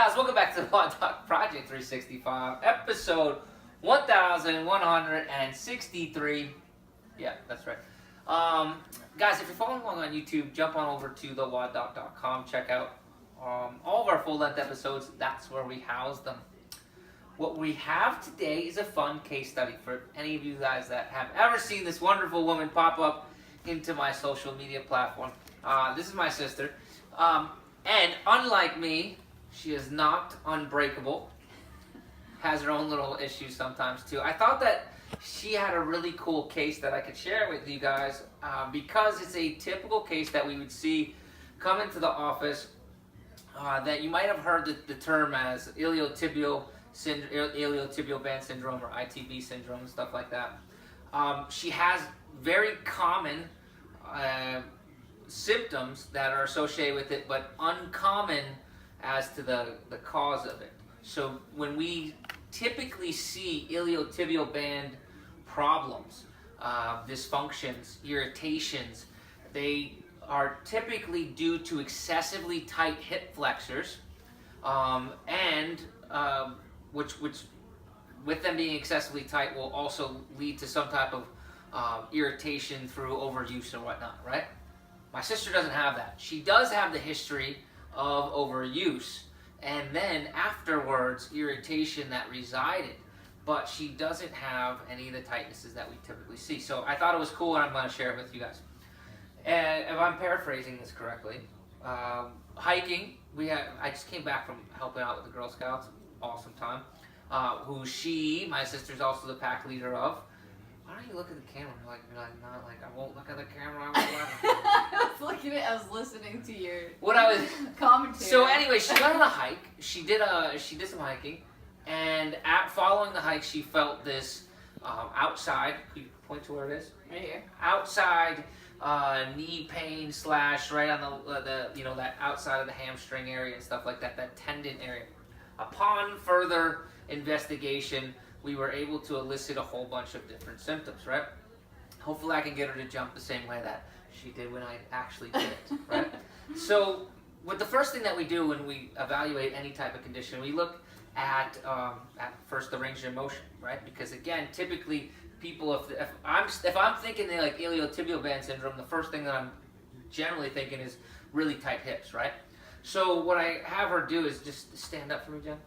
guys, welcome back to the Law Talk Project 365, episode 1163. Yeah, that's right. Guys, if you're following along on YouTube, jump on over to thelaw.com. Check out all of our full-length episodes. That's where we house them. What we have today is a fun case study for any of you guys that have ever seen this wonderful woman pop up into my social media platform. This is my sister. And unlike me, she is not unbreakable. Has her own little issues sometimes too. I thought that she had a really cool case that I could share with you guys because it's a typical case that we would see come into the office that you might have heard the term as iliotibial band syndrome or ITB syndrome and stuff like that. She has very common symptoms that are associated with it, but uncommon as to the cause of it. So when we typically see iliotibial band problems, dysfunctions, irritations, they are typically due to excessively tight hip flexors, which with them being excessively tight will also lead to some type of irritation through overuse and whatnot, right? My sister doesn't have that. She does have the history of overuse and then afterwards irritation that resided, but she doesn't have any of the tightnesses that we typically see. So I thought it was cool and I'm going to share it with you guys. And if I'm paraphrasing this correctly, hiking, I just came back from helping out with the Girl Scouts, awesome time, my sister's also the pack leader of. Why don't you look at the camera? You're like, not like, I won't look at the camera. I was looking at, I was listening to your commentary. So anyway, she went on a hike. She did some hiking, and following the hike, she felt this outside. Could you point to where it is? Right here. Outside knee pain / right on the that outside of the hamstring area and stuff like that, that tendon area. Upon further investigation, we were able to elicit a whole bunch of different symptoms, right? Hopefully I can get her to jump the same way that she did when I actually did it, right? So the first thing that we do when we evaluate any type of condition, we look at first the range of motion, right? Because again, typically people, if I'm thinking they like iliotibial band syndrome, the first thing that I'm generally thinking is really tight hips, right? So what I have her do is just stand up for me, Jen.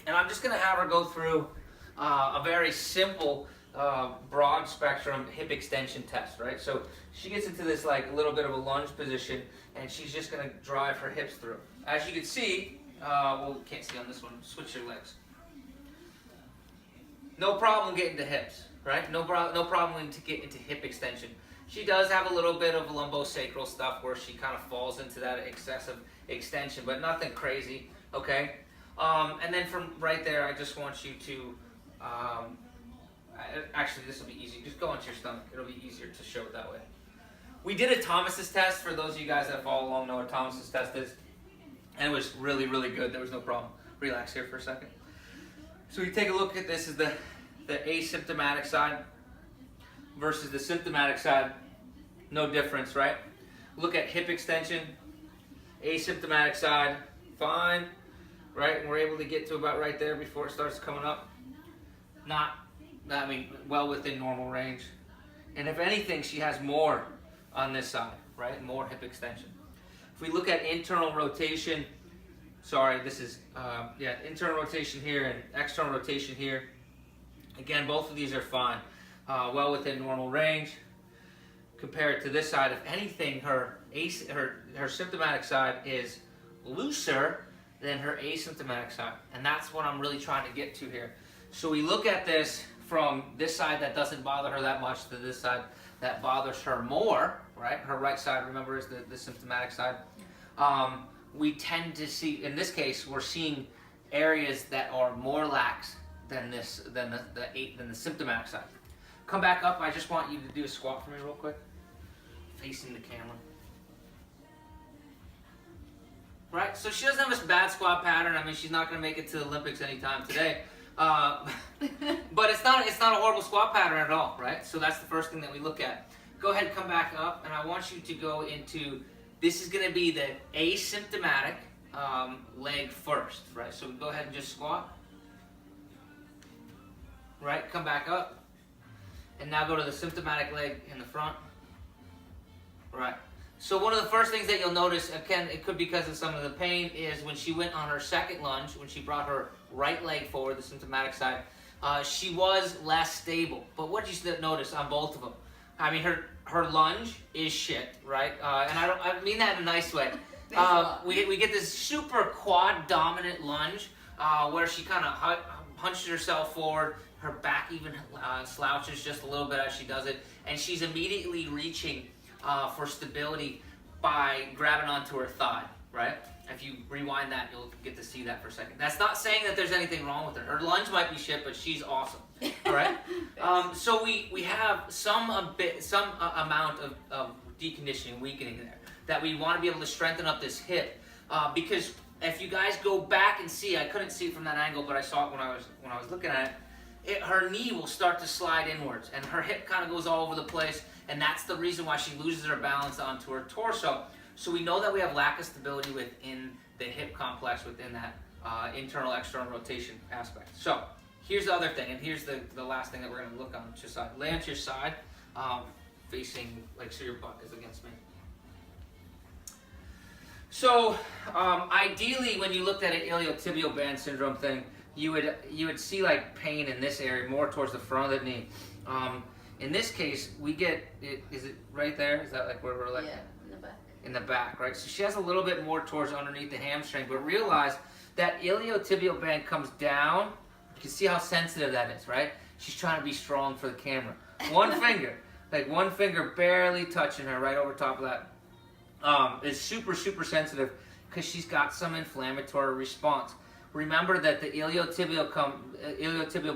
And I'm just going to have her go through a very simple, broad spectrum hip extension test, right? So she gets into this like a little bit of a lunge position, and she's just going to drive her hips through. As you can see, well, you can't see on this one. Switch your legs. No problem getting to hips, right? No problem to get into hip extension. She does have a little bit of lumbosacral stuff where she kind of falls into that excessive extension, but nothing crazy, okay? And then from right there, I just want you to, actually this will be easy, just go onto your stomach. It'll be easier to show it that way. We did a Thomas's test, for those of you guys that follow along know what Thomas's test is, and it was really, really good. There was no problem. Relax here for a second. So you take a look at this is the asymptomatic side versus the symptomatic side. No difference, right? Look at hip extension, asymptomatic side, fine. Right, and we're able to get to about right there before it starts coming up. Well within normal range. And if anything, she has more on this side, right? More hip extension. If we look at internal rotation, internal rotation here and external rotation here. Again, both of these are fine. Well within normal range. Compare it to this side. If anything, her symptomatic side is looser than her asymptomatic side. And that's what I'm really trying to get to here. So we look at this from this side that doesn't bother her that much to this side that bothers her more, right? Her right side, remember, is the symptomatic side. We tend to see, in this case, we're seeing areas that are more lax than the symptomatic side. Come back up. I just want you to do a squat for me real quick, facing the camera. Right, so she doesn't have a bad squat pattern. I mean, she's not going to make it to the Olympics anytime today. But it's not a horrible squat pattern at all, right? So that's the first thing that we look at. Go ahead and come back up, and I want you to go into, this is going to be the asymptomatic, leg first, right? So go ahead and just squat. Right, come back up. And now go to the symptomatic leg in the front. Right. So one of the first things that you'll notice, again, it could be because of some of the pain, is when she went on her second lunge, when she brought her right leg forward, the symptomatic side, she was less stable. But what did you notice on both of them? I mean, her lunge is shit, right? And I mean that in a nice way. We get this super quad dominant lunge where she kind of hunches herself forward. Her back even slouches just a little bit as she does it, and she's immediately reaching for stability by grabbing onto her thigh, right? If you rewind that, you'll get to see that for a second. That's not saying that there's anything wrong with her. Her lunge might be shit, but she's awesome, right? So we have some amount of deconditioning, weakening there, that we want to be able to strengthen up this hip, because if you guys go back and see, I couldn't see it from that angle, but I saw it when I was looking at it. Her knee will start to slide inwards, and her hip kind of goes all over the place, and that's the reason why she loses her balance onto her torso. So we know that we have lack of stability within the hip complex, within that internal-external rotation aspect. So here's the other thing, and here's the last thing that we're going to look on your side. Lay on your side, facing, like, so your butt is against me. So ideally, when you looked at an iliotibial band syndrome thing, you would see like pain in this area more towards the front of the knee. In this case, we get it. Is it right there? Is that like where we're like? Yeah, in the back. In the back, right? So she has a little bit more towards underneath the hamstring, but realize that iliotibial band comes down. You can see how sensitive that is, right? She's trying to be strong for the camera. One finger, like one finger barely touching her right over top of that. Is super, super sensitive because she's got some inflammatory response. Remember that the iliotibial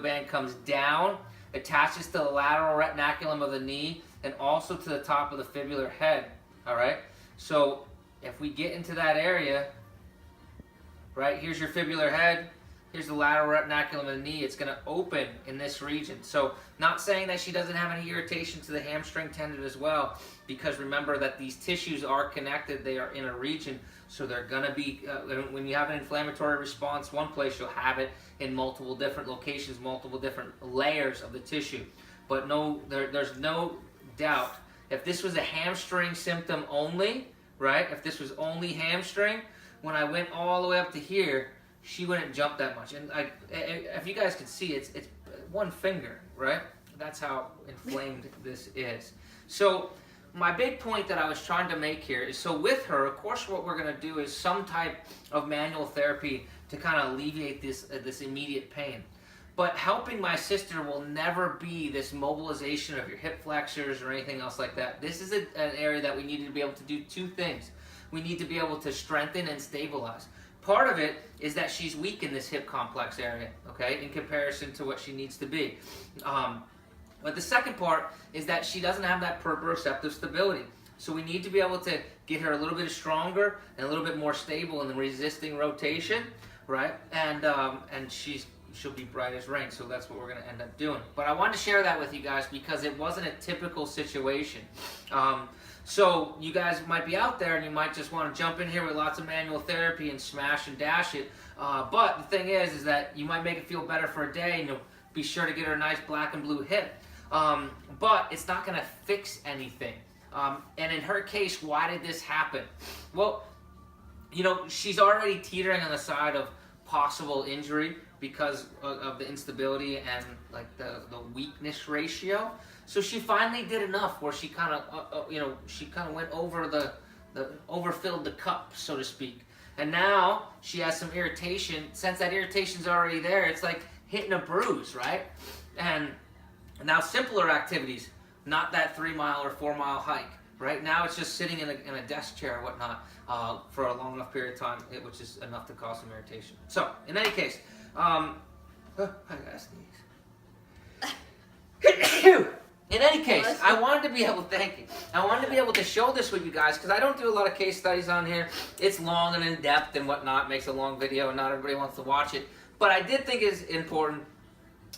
band comes down, attaches to the lateral retinaculum of the knee, and also to the top of the fibular head, all right? So if we get into that area, right, here's your fibular head, here's the lateral retinaculum of the knee, it's going to open in this region. So not saying that she doesn't have any irritation to the hamstring tendon as well, because remember that these tissues are connected, they are in a region, so they're going to be, when you have an inflammatory response one place, you'll have it in multiple different locations, multiple different layers of the tissue. But no, there's no doubt, if this was a hamstring symptom only, right, if this was only hamstring, when I went all the way up to here, she wouldn't jump that much. And if you guys can see, it's one finger, right? That's how inflamed this is. So my big point that I was trying to make here is, so with her, of course, what we're going to do is some type of manual therapy to kind of alleviate this immediate pain. But helping my sister will never be this mobilization of your hip flexors or anything else like that. This is an area that we need to be able to do two things. We need to be able to strengthen and stabilize. Part of it is that she's weak in this hip complex area, okay, in comparison to what she needs to be. But the second part is that she doesn't have that proprioceptive stability. So we need to be able to get her a little bit stronger and a little bit more stable in the resisting rotation, right? And she'll be bright as rain, so that's what we're going to end up doing. But I wanted to share that with you guys because it wasn't a typical situation. So you guys might be out there and you might just want to jump in here with lots of manual therapy and smash and dash it. But the thing is that you might make it feel better for a day, and you'll be sure to get her a nice black and blue hip. But it's not going to fix anything. And in her case, why did this happen? Well, you know, she's already teetering on the side of possible injury because of the instability and like the weakness ratio. So she finally did enough where she kind of, she kind of went over overfilled the cup, so to speak. And now she has some irritation. Since that irritation's already there, it's like hitting a bruise, right? And now simpler activities, not that 3-mile or 4-mile hike. Right now it's just sitting in a desk chair or whatnot for a long enough period of time, which is enough to cause some irritation. So, in any case, I gotta sneeze. In any case, I wanted to be able to show this with you guys because I don't do a lot of case studies on here. It's long and in depth and whatnot, makes a long video, and not everybody wants to watch it. But I did think it's important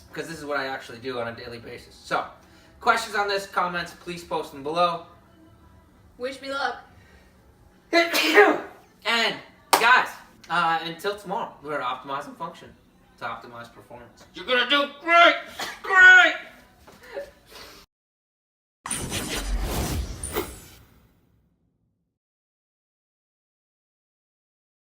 because this is what I actually do on a daily basis. So, questions on this, comments, please post them below. Wish me luck. And guys, Until tomorrow, we're optimizing function to optimize performance. You're gonna do